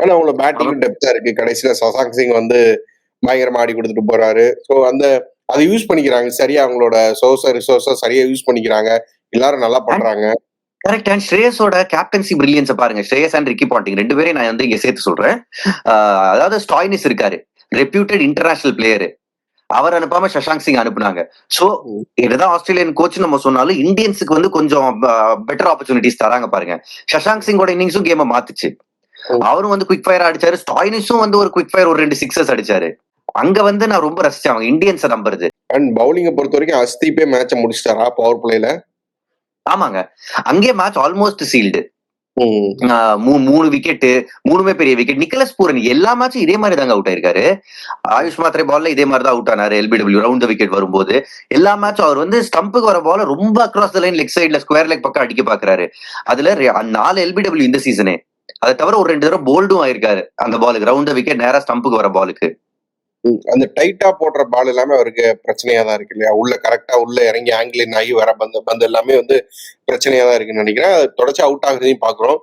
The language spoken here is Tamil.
ஆனா அவங்களோட அவர் பேட்டிங்கும் டெப்த்தா இருக்கு. கடைசியில சசாங்க் சிங் வந்து பயங்கரமா ஆடி குடுத்துட்டு போறாரு. ஸோ அத யூஸ் பண்ணிக்கிறாங்க. சரியா அவங்களோட ரிசோர்ஸ சரியா யூஸ் பண்ணிக்கிறாங்க. எல்லாரும் நல்லா அண்ட் பண்றாங்க. கரெக்ட். அண்ட் ஸ்ரேயஸோட கேப்டன்சி பிரில்லியன்ஸ பாருங்க. ஸ்ரேயஸ் அண்ட் ரிக்கி பாண்டிங் 2 பேரையும் நான் வந்து இங்க சேர்த்து சொல்றேன். அதாவது ஸ்டாய்னிஸ் இருக்காரு. Reputed international player. அவர் அனுப்பாம சஷாங்க் சிங் அனுப்புனாங்க. சோ ம். என்னதான் ஆஸ்திரேலியன் கோச் நம்ம சொன்னாலும் இந்தியன்ஸுக்கு வந்து கொஞ்சம் பெட்டர் ஆப்பர்ச்சுனிட்டிஸ் தராங்க பாருங்க. சஷாங்க் சிங்கோட இன்னிங்ஸும் கேம மாத்துச்சு. ம். அவரும் வந்து குவிக் ஃபயர் அடிச்சாரு. ஸ்டாய்னிஸும் வந்து ஒரு குவிக் ஃபயர் ஒரு 2 சிக்ஸஸ் அடிச்சாரு. அங்க வந்து நான் ரொம்ப ரசிச்சேன் அவங்க இந்தியன்ஸ நம்புறது. அண்ட் பவுலிங்க பொறுத்தவரைக்கும் அஸ்தீப்பே மேட்ச முடிச்சிட்டாரா பவர் பிளேல? ஆமாங்க. அங்கேயே மேட்ச் ஆல்மோஸ்ட் சீல்டு. ம். 3 விக்கெட், 3மே பெரிய விக்கெட். நிக்கலஸ் பூரன் எல்லா மேட்சும் இதே மாதிரி தாங்க அவுட் ஆயிருக்காரு. ஆயுஷ் மாத்ரே பால்ல இதே மாதிரி தான் அவுட் ஆனாரு. எல்பிடபிள்யூ ரவுண்ட் த விக்கெட் வரும்போது எல்லா மேட்சும் அவர் வந்து ஸ்டம்புக்கு வர பால ரொம்ப அக்ராஸ் த லைன் லெக் சைட்ல ஸ்கொயர் லெக் பக்கம் அடிக்க பாக்குறாரு. அதுல 4 எல்பிடபிள்யூ இந்த சீசனே. அதை தவிர ஒரு 2 தடவை போல்டும் ஆயிருக்காரு அந்த பாலுக்கு ரவுண்ட் த விக்கெட் நேரா ஸ்டம்புக்கு வர பாலுக்கு. அந்த டைட்டா போடுற பால் எல்லாமே அவருக்கு பிரச்சனையா தான் இருக்கு இல்லையா? உள்ள கரெக்டா உள்ள இறங்கி ஆங்கிலின் ஆகி வர பந்து எல்லாமே வந்து பிரச்சனையா தான் இருக்குன்னு நினைக்கிறேன். தொடர்ச்சி அவுட் ஆகுறதையும் பாக்குறோம்.